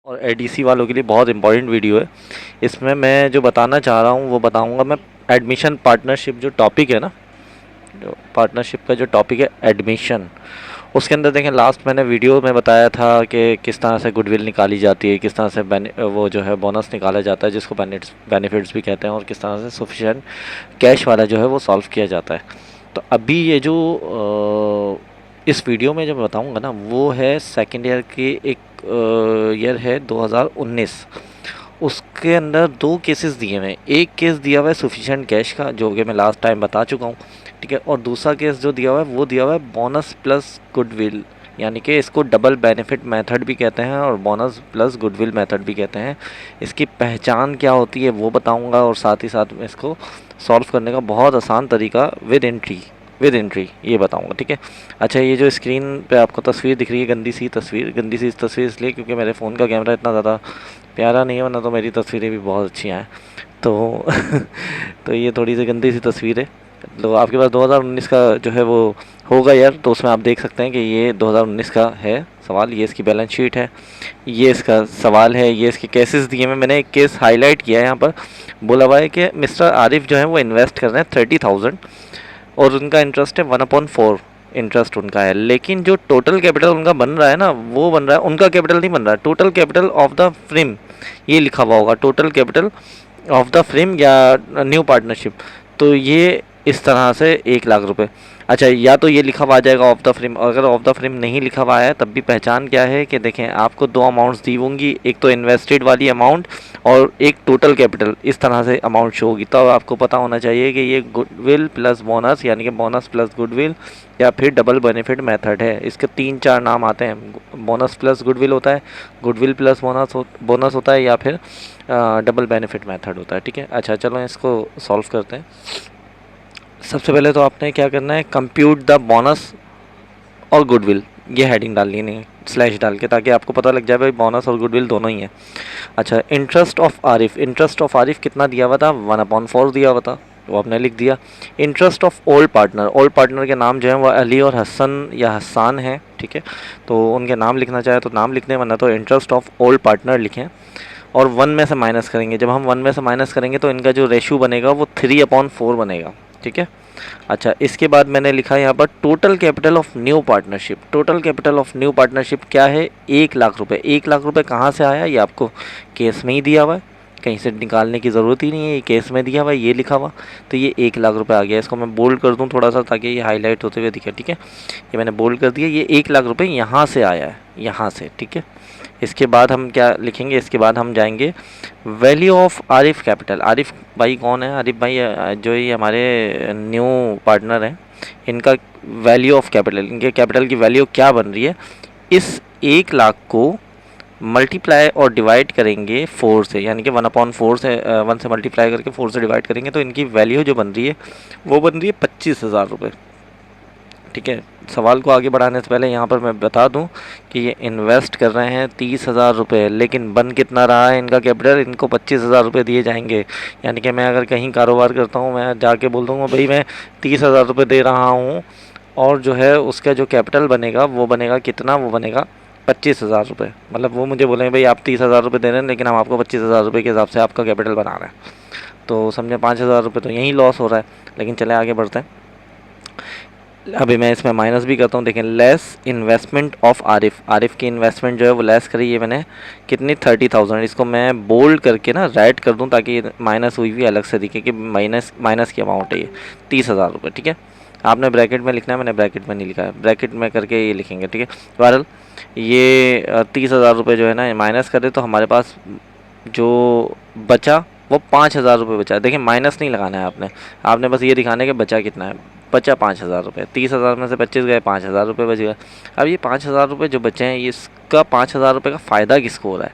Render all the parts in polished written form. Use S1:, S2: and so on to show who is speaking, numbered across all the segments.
S1: और एडीसी वालों के लिए बहुत इंपॉर्टेंट वीडियो है। इसमें मैं जो बताना चाह रहा हूँ वो बताऊँगा मैं। एडमिशन पार्टनरशिप जो टॉपिक है ना, जो पार्टनरशिप का जो टॉपिक है एडमिशन, उसके अंदर देखें लास्ट मैंने वीडियो में बताया था कि किस तरह से गुडविल निकाली जाती है, किस तरह से वो जो है बोनस निकाला जाता है जिसको बेनिफिट्स भी कहते हैं, और किस तरह से सफिशिएंट कैश वाला जो है वो सॉल्व किया जाता है। तो अभी ये जो इस वीडियो में जो बताऊंगा ना वो है सेकेंड ईयर की एक ईयर है 2019। उसके अंदर दो केसेस दिए हुए हैं। एक केस दिया हुआ है सफिशिएंट कैश का, जो कि मैं लास्ट टाइम बता चुका हूँ, ठीक है। और दूसरा केस जो दिया हुआ है वो दिया हुआ है बोनस प्लस गुडविल, यानी कि इसको डबल बेनिफिट मेथड भी कहते हैं और बोनस प्लस गुडविल मेथड भी कहते हैं। इसकी पहचान क्या होती है वो बताऊंगा, और साथ ही साथ में इसको सॉल्व करने का बहुत आसान तरीका विद एंट्री ये बताऊंगा, ठीक है। अच्छा, ये जो स्क्रीन पे आपको तस्वीर दिख रही है, गंदी सी तस्वीर इसलिए क्योंकि मेरे फ़ोन का कैमरा इतना ज़्यादा प्यारा नहीं है, वरना तो मेरी तस्वीरें भी बहुत अच्छी हैं। तो तो ये थोड़ी सी गंदी सी तस्वीर है। तो आपके पास 2019 का जो है वो होगा यार, तो उसमें आप देख सकते हैं कि ये 2019 का है सवाल। ये इसकी बैलेंस शीट है, ये इसका सवाल है, ये इसके केसेस दिए हैं। मैंने एक केस हाईलाइट किया है यहाँ पर। बोला हुआ है कि मिस्टर आरिफ जो है वो इन्वेस्ट कर रहे हैं 30,000 और उनका इंटरेस्ट है 1/4 इंटरेस्ट उनका है। लेकिन जो टोटल कैपिटल उनका बन रहा है ना, वो बन रहा है, उनका कैपिटल नहीं बन रहा है, total capital of the frame ये लिखा हुआ होगा, total capital of the frame या न्यू पार्टनरशिप। तो ये इस तरह से 1 लाख रुपए। अच्छा, या तो ये लिखा हुआ आ जाएगा ऑफ द फ्रेम, अगर ऑफ द फ्रेम नहीं लिखा हुआ है तब भी पहचान क्या है कि देखें आपको दो अमाउंट्स दी होंगी, एक तो इन्वेस्टेड वाली अमाउंट और एक टोटल कैपिटल, इस तरह से अमाउंट शो होगी। तो आपको पता होना चाहिए कि ये गुडविल प्लस बोनस यानी कि बोनस प्लस गुडविल या फिर डबल बेनिफिट मेथड है। इसके 3-4 नाम आते हैं। बोनस प्लस गुडविल होता है, गुडविल प्लस बोनस होता है, या फिर डबल बेनिफिट मेथड होता है, ठीक है। अच्छा चलो इसको सॉल्व करते हैं। सबसे पहले तो आपने क्या करना है, कंप्यूट द बोनस और गुडविल, ये हेडिंग डालनी है स्लैश डाल के, ताकि आपको पता लग जाए भाई बोनस और गुडविल दोनों ही है। अच्छा, इंटरेस्ट ऑफ आरिफ कितना दिया हुआ था, 1/4 दिया हुआ था, वो आपने लिख दिया। इंटरेस्ट ऑफ ओल्ड पार्टनर के नाम जो है वो अली और हसन या हसान है, ठीक है। तो उनके नाम लिखना चाहे तो नाम लिखने, वरना तो इंटरेस्ट ऑफ ओल्ड पार्टनर लिखें और 1 में से माइनस करेंगे। जब हम 1 में से माइनस करेंगे तो इनका जो रेशो बनेगा वो 3/4 बनेगा, ठीक है। अच्छा, इसके बाद मैंने लिखा यहाँ पर total capital of new partnership. Total capital of new partnership क्या है, 1 लाख रुपए। 1 लाख रुपए कहाँ से आया, ये आपको केस में ही दिया हुआ है, कहीं से निकालने की ज़रूरत ही नहीं है, ये केस में दिया हुआ है, ये लिखा हुआ। तो ये 1 लाख रुपए आ गया। इसको मैं बोल्ड कर दूँ थोड़ा सा ताकि ये हाईलाइट होते हुए दिखे, ठीक है। ये मैंने बोल्ड कर दिया, ये 1 लाख रुपए यहाँ से आया है, यहाँ से, ठीक है। इसके बाद हम क्या लिखेंगे, इसके बाद हम जाएंगे value of Arif capital. Arif भाई कौन है, आरिफ भाई जो ये हमारे न्यू पार्टनर हैं, इनका वैल्यू ऑफ कैपिटल, इनके कैपिटल की वैल्यू क्या बन रही है। इस 1 लाख को मल्टीप्लाई और डिवाइड करेंगे 4 से, यानी कि 1/4 से 1 से मल्टीप्लाई करके 4 से डिवाइड करेंगे तो इनकी वैल्यू जो बन रही है वो बन रही है 25,000 रुपये, ठीक है। सवाल को आगे बढ़ाने से पहले यहाँ पर मैं बता दूँ कि ये इन्वेस्ट कर रहे हैं 30,000 रुपये, लेकिन बन कितना रहा है इनका कैपिटल, इनको 25,000 रुपये दिए जाएंगे। यानी कि मैं अगर कहीं कारोबार करता हूँ, मैं जाके बोल दूँगा भाई मैं 30,000 रुपये दे रहा हूँ, और जो है उसका जो कैपिटल बनेगा वो बनेगा कितना, वो बनेगा 25,000 रुपये। मतलब वो मुझे बोलेंगे भाई आप 30,000 रुपये दे रहे हैं लेकिन हम आपको 25,000 रुपये के हिसाब से आपका कैपिटल बना रहे हैं। तो समझे 5,000 रुपये तो यहीं लॉस हो रहा है। लेकिन चले आगे बढ़ते हैं। अभी मैं इसमें माइनस भी करता हूँ, देखें लेस इन्वेस्टमेंट ऑफ आरिफ की इन्वेस्टमेंट जो है वो लेस करी है मैंने कितनी, 30,000। इसको मैं बोल्ड करके ना राइट कर दूँ ताकि माइनस हुई भी अलग से दिखे कि माइनस की अमाउंट है ये 30,000 रुपये, ठीक है। आपने ब्रैकेट में लिखना है, मैंने ब्रैकेट में नहीं लिखा है, ब्रैकेट में करके ये लिखेंगे, ठीक है। बहरहाल ये 30,000 रुपये जो है ना माइनस करें तो हमारे पास जो बचा वो 5,000 रुपये बचा। देखिए माइनस नहीं लगाना है आपने, आपने बस ये दिखाना है कि बचा कितना है। बचा 5,000 रुपये, 30,000 में से 25 गए, 5,000 रुपये बच गए। अब ये 5,000 रुपये जो बचे हैं, इसका 5,000 रुपये का फ़ायदा किसको हो रहा है,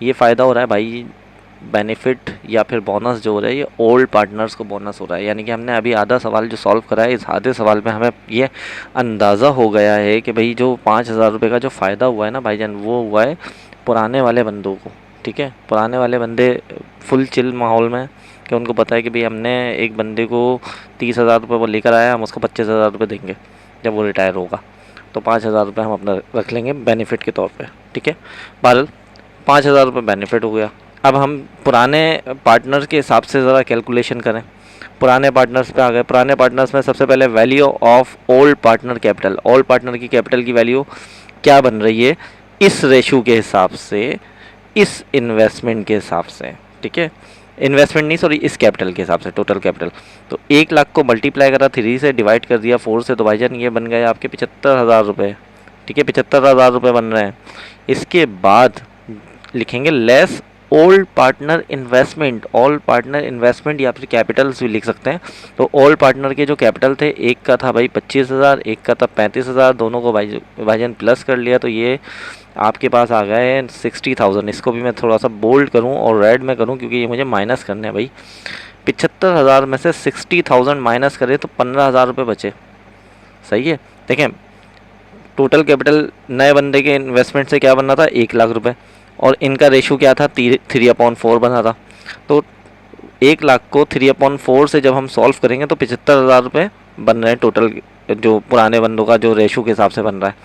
S1: ये फ़ायदा हो रहा है भाई बेनिफिट या फिर बोनस जो हो रहा है ये ओल्ड पार्टनर्स को बोनस हो रहा है। यानी कि हमने अभी आधा सवाल जो सॉल्व करा है, इस आधे सवाल में हमें ये अंदाज़ा हो गया है कि भाई जो 5,000 रुपये का जो फ़ायदा हुआ है ना भाईजान, वो हुआ है पुराने वाले बंदों को, ठीक है। पुराने वाले बंदे फुल चिल माहौल में, कि उनको पता है कि भाई हमने एक बंदे को 30,000 रुपये वो लेकर आया, हम उसको 25,000 रुपये देंगे जब वो रिटायर होगा, तो 5,000 रुपये हम अपना रख लेंगे बेनिफिट के तौर पे, ठीक है। बहरहाल 5,000 रुपये बेनिफिट हो गया। अब हम पुराने पार्टनर के हिसाब से ज़रा कैलकुलेशन करें। पुराने पार्टनर्स पे आ गए। पुराने पार्टनर्स में सबसे पहले value of old partner capital, old partner की कैपिटल की वैल्यू क्या बन रही है इस रेशो के हिसाब से, इस इन्वेस्टमेंट के हिसाब से, ठीक है, इन्वेस्टमेंट नहीं सॉरी, इस कैपिटल के हिसाब से, टोटल कैपिटल। तो 1 लाख को मल्टीप्लाई करा 3 से, डिवाइड कर दिया 4 से, तो भाईजान ये बन गए आपके 75,000 रुपये, ठीक है, 75,000 रुपये बन रहे हैं। इसके बाद लिखेंगे less old partner investment, old partner investment या फिर कैपिटल्स भी लिख सकते हैं। तो ओल्ड पार्टनर के जो कैपिटल थे, एक का था भाई 25,000, एक का था 35,000, दोनों को भाईजान प्लस कर लिया, तो ये आपके पास आ गए 60,000। इसको भी मैं थोड़ा सा बोल्ड करूं और रेड में करूं क्योंकि ये मुझे माइनस करने हैं भाई। 75,000 में से 60,000 माइनस करें तो 15,000 रुपये बचे, सही है। देखें टोटल कैपिटल नए बंदे के इन्वेस्टमेंट से क्या बनना था, 1 लाख रुपये, और इनका रेशो क्या था, 3/4 बना था। तो 1 लाख को 3/4 से जब हम सॉल्व करेंगे तो 75,000 रुपये बन रहे हैं टोटल, जो पुराने बंदों का जो रेशो के हिसाब से बन रहा है।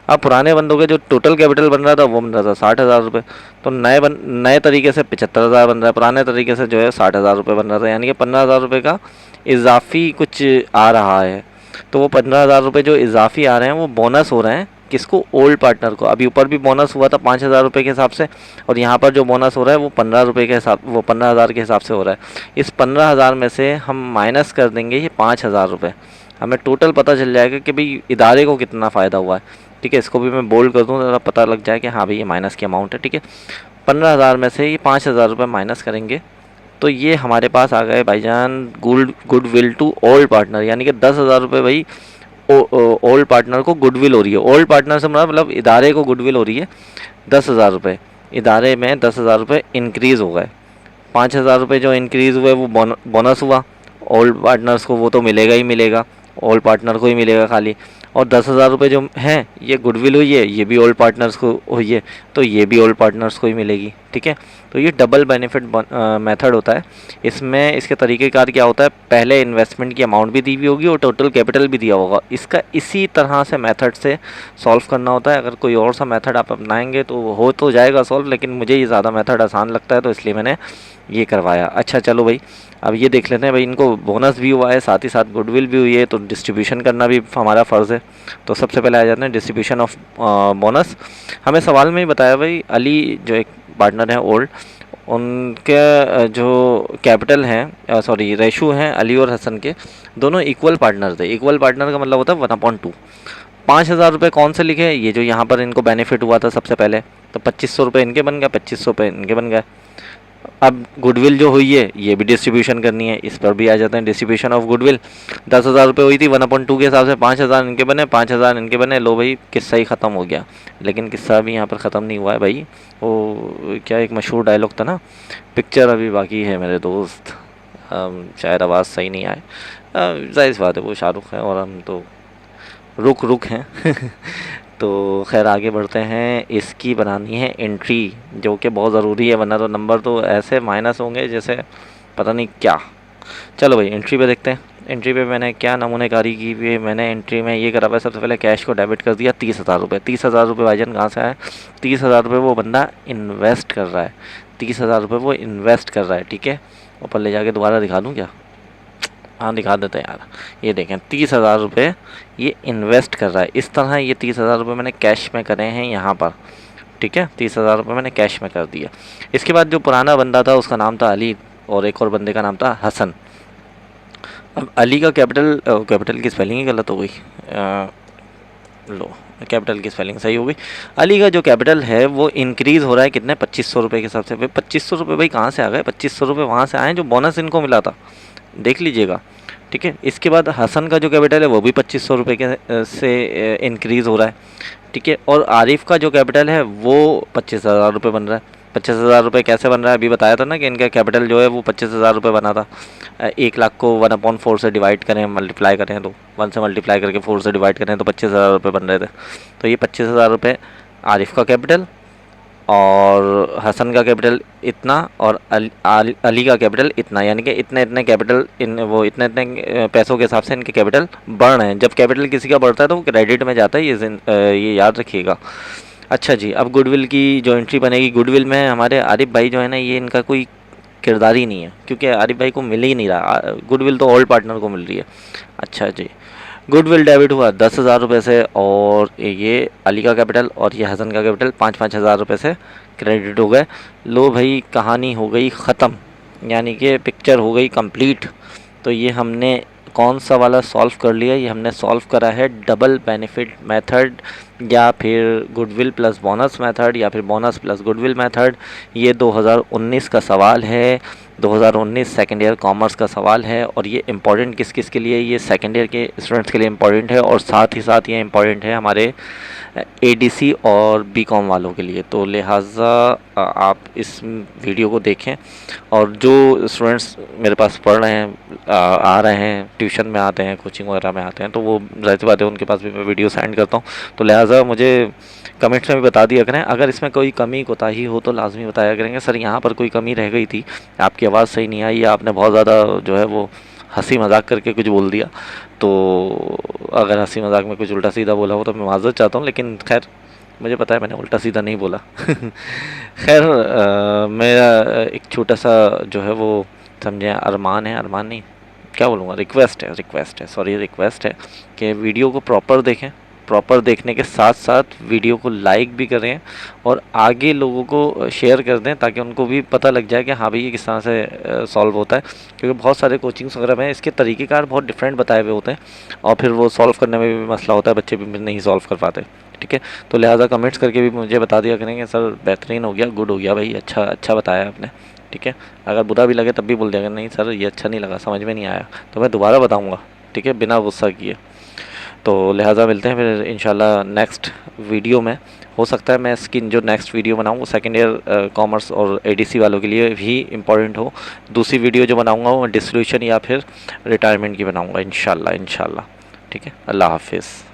S1: अब पुराने बंदों के जो टोटल कैपिटल बन रहा था वो बन रहा था 60,000 रुपये। तो नए तरीके से 75,000 बन रहा है, पुराने तरीके से जो है 60,000 रुपये बन रहा था, यानी कि 15,000 रुपये का इजाफी कुछ आ रहा है। तो वो 15,000 रुपये जो इजाफी आ रहे हैं वो बोनस हो रहे हैं किसको, ओल्ड पार्टनर को। अभी ऊपर भी बोनस हुआ था 5,000 रुपये के हिसाब से, और यहाँ पर जो बोनस हो रहा है वो 15 रुपये के हिसाब, वो 15,000 के हिसाब से हो रहा है। इस 15,000 में से हम माइनस कर देंगे ये 5,000 रुपये, हमें टोटल पता चल जाएगा कि भाई इदारे को कितना फ़ायदा हुआ है, ठीक है। इसको भी मैं बोल्ड कर दूँ ज़रा पता लग जाए कि हाँ भाई ये माइनस की अमाउंट है, ठीक है। 15,000 में से ये 5,000 रुपये माइनस करेंगे तो ये हमारे पास आ गए भाईजान गुडविल टू ओल्ड पार्टनर, यानी कि 10,000 रुपये भाई ओल्ड पार्टनर को गुडविल हो रही है। ओल्ड पार्टनर से मतलब इदारे को गुडविल हो रही है 10,000 रुपये, इदारे में 10,000 रुपये इंक्रीज़ हो गए। 5,000 रुपये जो इंक्रीज़ हुए वो बोनस हुआ, ओल्ड पार्टनर्स को वो तो मिलेगा ही मिलेगा, ओल्ड पार्टनर को ही मिलेगा खाली। और 10,000 रुपये जो हैं ये गुडविल हुई है, ये भी ओल्ड पार्टनर्स को हुई है, तो ये भी ओल्ड पार्टनर्स को ही मिलेगी, ठीक है। तो ये डबल बेनिफिट मेथड होता है। इसमें इसके तरीक़ेकार क्या होता है, पहले इन्वेस्टमेंट की अमाउंट भी दी हुई होगी और टोटल कैपिटल भी दिया होगा। इसका इसी तरह से मेथड से सॉल्व करना होता है। अगर कोई और सा मेथड आप अपनाएंगे तो हो तो जाएगा सॉल्व, लेकिन मुझे ये ज़्यादा मेथड आसान लगता है तो इसलिए मैंने ये करवाया। अच्छा चलो भाई, अब ये देख लेते हैं भाई, इनको बोनस भी हुआ है साथ ही साथ गुडविल भी हुई है, तो डिस्ट्रीब्यूशन करना भी हमारा फ़र्ज़ है। तो सबसे पहले आ जाते हैं डिस्ट्रीब्यूशन ऑफ बोनस। हमें सवाल में ही बताया भाई अली जो एक पार्टनर है ओल्ड, उनके जो कैपिटल हैं सॉरी रेशो हैं अली और हसन के, दोनों इक्वल पार्टनर थे। इक्वल पार्टनर का मतलब होता है 1/2। 5,000 रुपये कौन से लिखे, ये जो यहाँ पर इनको बेनिफिट हुआ था सबसे पहले, तो 2,500 रुपये इनके बन गए, 2,500 रुपये इनके बन गए। अब गुडविल जो हुई है ये भी डिस्ट्रीब्यूशन करनी है, इस पर भी आ जाते हैं डिस्ट्रीब्यूशन ऑफ गुडविल। 10,000 रुपये हुई थी, 1/2 के हिसाब से 5,000 इनके बने, 5,000 इनके बने। लो भाई किस्सा ही ख़त्म हो गया, लेकिन किस्सा भी यहाँ पर ख़त्म नहीं हुआ है भाई। वो क्या एक मशहूर डायलॉग था ना, पिक्चर अभी बाकी है मेरे दोस्त, शायद आवाज़ सही नहीं आए, जाहिर सी बात है वो शाहरुख है और हम तो रुक हैं तो खैर आगे बढ़ते हैं। इसकी बनानी है एंट्री जो कि बहुत ज़रूरी है, वरना तो नंबर तो ऐसे माइनस होंगे जैसे पता नहीं क्या। चलो भाई एंट्री पे देखते हैं। एंट्री पे मैंने क्या नमूनेकारी की हुई है, मैंने एंट्री में ये करा हुआ है, सबसे पहले कैश को डेबिट कर दिया 30,000 रुपये। 30,000 रुपये भाईजान कहाँ से आए, 30,000 रुपये वो बंदा इन्वेस्ट कर रहा है, 30,000 रुपये वो इन्वेस्ट कर रहा है, ठीक है। ऊपर ले जाके दोबारा दिखा दूँ क्या, हाँ दिखा देते हैं यार। ये देखें 30,000 रुपये ये इन्वेस्ट कर रहा है। इस तरह ये 30,000 रुपये मैंने कैश में करे हैं यहाँ पर, ठीक है। 30,000 रुपये मैंने कैश में कर दिया। इसके बाद जो पुराना बंदा था उसका नाम था अली और एक और बंदे का नाम था हसन। अब अली का कैपिटल की स्पेलिंग ही गलत हो गई, लो कैपिटल की स्पेलिंग सही हो गई। अली का जो कैपिटल है वो इंक्रीज़ हो रहा है कितने, 2,500 रुपये के हिसाब से। भाई 2,500 रुपये भाई कहाँ से आ गए, 2,500 रुपये वहाँ से आए जो बोनस इनको मिला था, देख लीजिएगा, ठीक है। इसके बाद हसन का जो कैपिटल है वो भी 2,500 रुपये के से इंक्रीज़ हो रहा है, ठीक है। और आरिफ का जो कैपिटल है वो 25,000 रुपये बन रहा है। 25,000 रुपये कैसे बन रहा है, अभी बताया था ना कि इनका कैपिटल जो है वो 25,000 रुपये बना था। 1 लाख को 1/4 से डिवाइड करें, मल्टीप्लाई करें, तो 1 से मल्टीप्लाई करके 4 से डिवाइड करें तो 25,000 रुपये बन रहे थे। तो ये 25,000 रुपये आरिफ का कैपिटल और हसन का कैपिटल इतना और अली का कैपिटल इतना, यानी कि इतने इतने कैपिटल इतने इतने पैसों के हिसाब से इनके कैपिटल बढ़ रहे हैं। जब कैपिटल किसी का बढ़ता है तो वो क्रेडिट में जाता है, ये याद रखिएगा। अच्छा जी, अब गुडविल की जो एंट्री बनेगी, गुडविल में हमारे आरिफ भाई जो है ना, ये इनका कोई किरदार ही नहीं है, क्योंकि आरिफ भाई को मिल ही नहीं रहा, गुडविल तो ओल्ड पार्टनर को मिल रही है। अच्छा जी, गुडविल डेबिट हुआ 10,000 रुपये से, और ये अली का कैपिटल और ये हसन का कैपिटल 5-5 हज़ार रुपये से क्रेडिट हो गए। लो भाई, कहानी हो गई ख़त्म, यानी कि पिक्चर हो गई कंप्लीट। तो ये हमने कौन सा वाला सॉल्व कर लिया, ये हमने सॉल्व करा है डबल बेनिफिट मेथड, या फिर गुडविल प्लस बोनस मेथड, या फिर बोनस प्लस गुडविल मेथड। ये 2019 का सवाल है, 2019 सेकेंड ईयर कॉमर्स का सवाल है, और ये इम्पॉर्टेंट किस किस के लिए, ये सेकेंड ईयर के स्टूडेंट्स के लिए इम्पॉर्टेंट है, और साथ ही साथ ये इम्पॉर्टेंट है हमारे एडीसी और बीकॉम वालों के लिए। तो लिहाजा आप इस वीडियो को देखें, और जो स्टूडेंट्स मेरे पास पढ़ रहे हैं, आ रहे हैं, ट्यूशन में आते हैं, कोचिंग वगैरह में आते हैं, तो वो ज़ाहिर सी बात है उनके पास भी मैं वीडियो सेंड करता हूँ। तो लिहाजा मुझे कमेंट्स में भी बता दिया करें, अगर इसमें कोई कमी कोताही हो तो लाजमी बताया करेंगे, सर यहाँ पर कोई कमी रह गई थी, आपकी आवाज़ सही नहीं आई, या आपने बहुत ज़्यादा जो है वो हंसी मजाक करके कुछ बोल दिया। तो अगर हंसी मजाक में कुछ उल्टा सीधा बोला हो तो मैं माज़रत चाहता हूँ, लेकिन खैर मुझे पता है मैंने उल्टा सीधा नहीं बोला। खैर मेरा एक छोटा सा जो है वो समझे अरमान है, अरमान नहीं क्या बोलूँगा, रिक्वेस्ट है, सॉरी रिक्वेस्ट है कि वीडियो को प्रॉपर देखें, प्रॉपर देखने के साथ साथ वीडियो को लाइक भी करें और आगे लोगों को शेयर कर दें, ताकि उनको भी पता लग जाए कि हाँ भाई ये किस तरह से सॉल्व होता है। क्योंकि बहुत सारे कोचिंग्स वगैरह में इसके तरीक़ेकार बहुत डिफरेंट बताए हुए होते हैं, और फिर वो सॉल्व करने में भी मसला होता है, बच्चे भी नहीं सॉल्व कर पाते। ठीक है, तो लिहाजा कमेंट्स करके भी मुझे बता दिया करेंगे सर बेहतरीन हो गया, गुड हो गया भाई, अच्छा अच्छा बताया आपने। ठीक है, अगर बुरा भी लगे तब भी बोल दिया नहीं सर ये अच्छा नहीं लगा, समझ में नहीं आया, तो मैं दोबारा बताऊँगा। ठीक है, बिना गुस्सा किए। तो लिहाजा मिलते हैं फिर इंशाल्लाह नेक्स्ट वीडियो में। हो सकता है मैं इसकी जो नेक्स्ट वीडियो बनाऊँ वो सेकेंड ईयर कॉमर्स और एडीसी वालों के लिए भी इम्पॉर्टेंट हो। दूसरी वीडियो जो बनाऊँगा वो डिसोल्यूशन या फिर रिटायरमेंट की बनाऊँगा इंशाल्लाह। ठीक है, अल्लाह हाफिज़।